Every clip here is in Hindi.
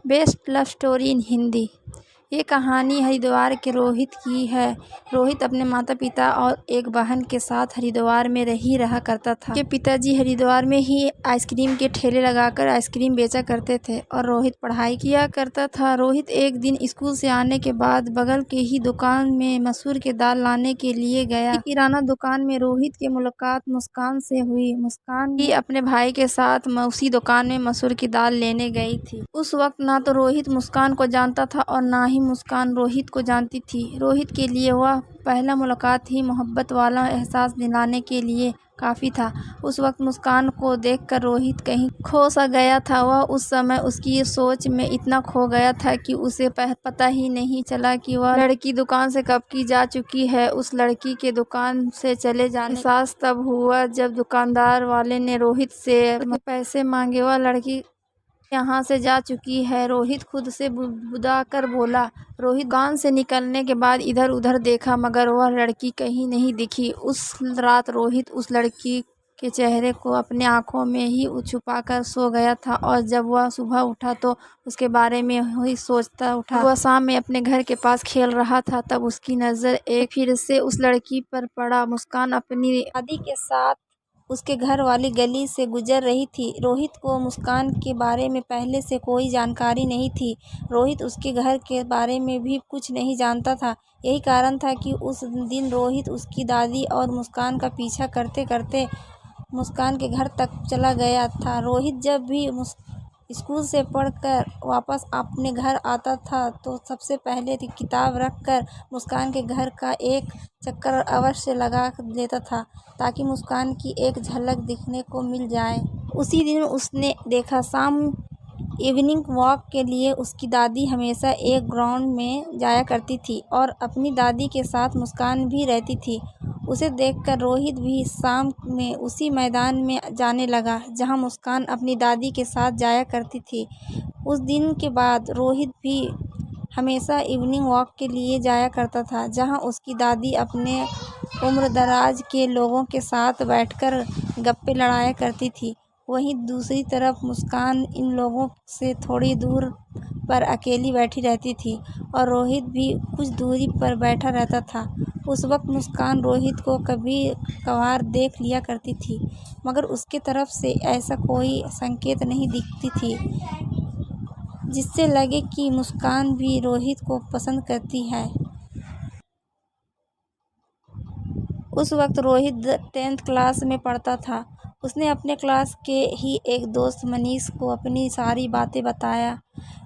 Best love story in Hindi. ये कहानी हरिद्वार के रोहित की है। रोहित अपने माता पिता और एक बहन के साथ हरिद्वार में रहा करता था। उसके पिताजी हरिद्वार में ही आइसक्रीम के ठेले लगाकर आइसक्रीम बेचा करते थे और रोहित पढ़ाई किया करता था। रोहित एक दिन स्कूल से आने के बाद बगल के ही दुकान में मसूर की दाल लाने के लिए गया। किराना दुकान में रोहित की मुलाकात मुस्कान से हुई। मुस्कान भी अपने भाई के साथ उसी दुकान में मसूर की दाल लेने गई थी। उस वक्त ना तो रोहित मुस्कान को जानता था और ना ही मुस्कान रोहित को जानती थी। रोहित के लिए वह पहला मुलाकात ही मोहब्बत वाला एहसास दिलाने के लिए काफ़ी था। उस वक्त मुस्कान को देखकर रोहित कहीं खो सा गया था। वह उस समय उसकी सोच में इतना खो गया था कि उसे पता ही नहीं चला कि वह लड़की दुकान से कब की जा चुकी है। उस लड़की के दुकान से चले जाने एहसास तब हुआ जब दुकानदार वाले ने रोहित से पैसे मांगे। वह लड़की यहाँ से जा चुकी है, रोहित खुद से बुदबुदा कर बोला। रोहित दुकान से निकलने के बाद इधर उधर देखा मगर वह लड़की कहीं नहीं दिखी। उस रात रोहित उस लड़की के चेहरे को अपने आँखों में ही छुपाकर सो गया था और जब वह सुबह उठा तो उसके बारे में ही सोचता उठा। वह शाम में अपने घर के पास खेल रहा था, तब उसकी नज़र एक फिर से उस लड़की पर पड़ा। मुस्कान अपनी दादी के साथ उसके घर वाली गली से गुजर रही थी। रोहित को मुस्कान के बारे में पहले से कोई जानकारी नहीं थी। रोहित उसके घर के बारे में भी कुछ नहीं जानता था। यही कारण था कि उस दिन रोहित उसकी दादी और मुस्कान का पीछा करते करते मुस्कान के घर तक चला गया था। रोहित जब भी स्कूल से पढ़कर वापस अपने घर आता था तो सबसे पहले किताब रखकर मुस्कान के घर का एक चक्कर अवश्य लगा लेता था ताकि मुस्कान की एक झलक दिखने को मिल जाए। उसी दिन उसने देखा शाम इवनिंग वॉक के लिए उसकी दादी हमेशा एक ग्राउंड में जाया करती थी और अपनी दादी के साथ मुस्कान भी रहती थी। उसे देखकर रोहित भी शाम में उसी मैदान में जाने लगा जहां मुस्कान अपनी दादी के साथ जाया करती थी। उस दिन के बाद रोहित भी हमेशा इवनिंग वॉक के लिए जाया करता था जहां उसकी दादी अपने उम्रदराज के लोगों के साथ बैठकर गप्पे लड़ाया करती थी। वहीं दूसरी तरफ मुस्कान इन लोगों से थोड़ी दूर पर अकेली बैठी रहती थी और रोहित भी कुछ दूरी पर बैठा रहता था। उस वक्त मुस्कान रोहित को कभी कभार देख लिया करती थी मगर उसके तरफ से ऐसा कोई संकेत नहीं दिखती थी जिससे लगे कि मुस्कान भी रोहित को पसंद करती है। उस वक्त रोहित 10th क्लास में पढ़ता था। उसने अपने क्लास के ही एक दोस्त मनीष को अपनी सारी बातें बताया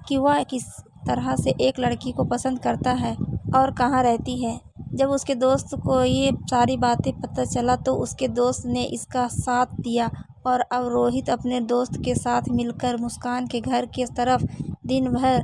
कि वह किस तरह से एक लड़की को पसंद करता है और कहाँ रहती है। जब उसके दोस्त को ये सारी बातें पता चला तो उसके दोस्त ने इसका साथ दिया और अब रोहित अपने दोस्त के साथ मिलकर मुस्कान के घर के तरफ दिन भर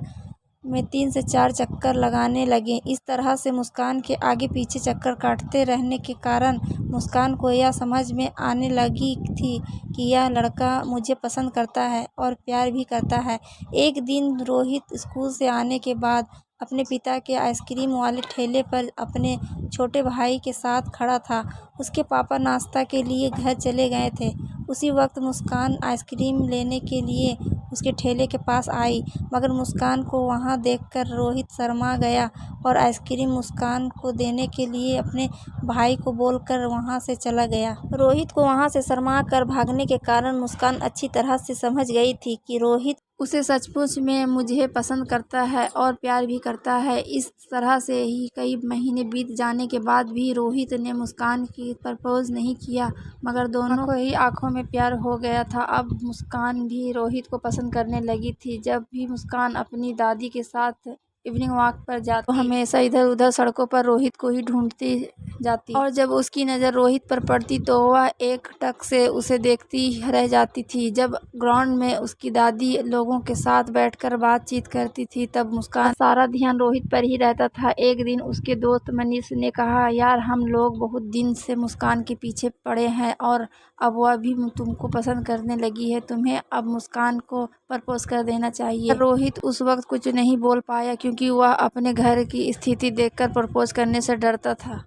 में 3 से 4 चक्कर लगाने लगे। इस तरह से मुस्कान के आगे पीछे चक्कर काटते रहने के कारण मुस्कान को यह समझ में आने लगी थी कि यह लड़का मुझे पसंद करता है और प्यार भी करता है। एक दिन रोहित स्कूल से आने के बाद अपने पिता के आइसक्रीम वाले ठेले पर अपने छोटे भाई के साथ खड़ा था। उसके पापा नाश्ता के लिए घर चले गए थे। उसी वक्त मुस्कान आइसक्रीम लेने के लिए उसके ठेले के पास आई मगर मुस्कान को वहां देखकर रोहित शर्मा गया और आइसक्रीम मुस्कान को देने के लिए अपने भाई को बोलकर वहां से चला गया। रोहित को वहां से शर्मा कर भागने के कारण मुस्कान अच्छी तरह से समझ गई थी कि रोहित उसे सचमुच में मुझे पसंद करता है और प्यार भी करता है। इस तरह से ही कई महीने बीत जाने के बाद भी रोहित ने मुस्कान की प्रपोज नहीं किया मगर दोनों को ही आंखों में प्यार हो गया था। अब मुस्कान भी रोहित को पसंद करने लगी थी। जब भी मुस्कान अपनी दादी के साथ इवनिंग वॉक पर जाती तो हमेशा इधर उधर सड़कों पर रोहित को ही ढूंढती जाती और जब उसकी नज़र रोहित पर पड़ती तो वह एक टक से उसे देखती रह जाती थी। जब ग्राउंड में उसकी दादी लोगों के साथ बैठकर बातचीत करती थी तब मुस्कान सारा ध्यान रोहित पर ही रहता था। एक दिन उसके दोस्त मनीष ने कहा, यार हम लोग बहुत दिन से मुस्कान के पीछे पड़े हैं और अब वह भी तुमको पसंद करने लगी है, तुम्हें अब मुस्कान को प्रपोज कर देना चाहिए। रोहित उस वक्त कुछ नहीं बोल पाया क्योंकि वह अपने घर की स्थिति देखकर प्रपोज करने से डरता था।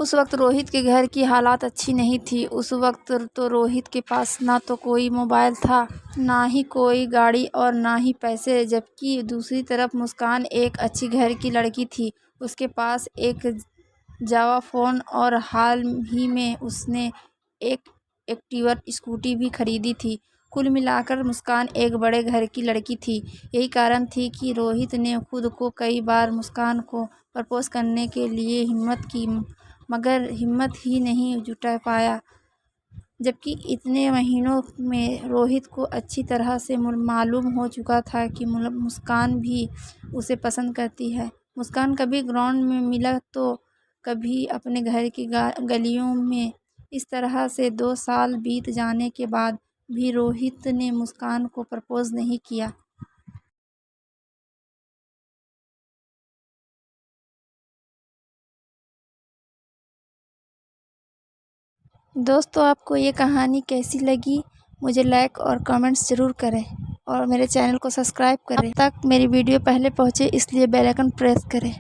उस वक्त रोहित के घर की हालात अच्छी नहीं थी। उस वक्त तो रोहित के पास ना तो कोई मोबाइल था, ना ही कोई गाड़ी और ना ही पैसे। जबकि दूसरी तरफ मुस्कान एक अच्छी घर की लड़की थी। उसके पास एक जावा फ़ोन और हाल ही में उसने एक एक्टिवा स्कूटी भी खरीदी थी। कुल मिलाकर मुस्कान एक बड़े घर की लड़की थी। यही कारण थी कि रोहित ने खुद को कई बार मुस्कान को प्रपोज करने के लिए हिम्मत की, मगर हिम्मत ही नहीं जुटा पाया। जबकि इतने महीनों में रोहित को अच्छी तरह से मालूम हो चुका था कि मुस्कान भी उसे पसंद करती है। मुस्कान कभी ग्राउंड में मिला तो कभी अपने घर की गलियों में। इस तरह से 2 साल बीत जाने के बाद भी रोहित ने मुस्कान को प्रपोज नहीं किया। दोस्तों, आपको ये कहानी कैसी लगी? मुझे लाइक और कमेंट्स ज़रूर करें और मेरे चैनल को सब्सक्राइब करें। अब तक मेरी वीडियो पहले पहुँचे इसलिए बेल आइकन प्रेस करें।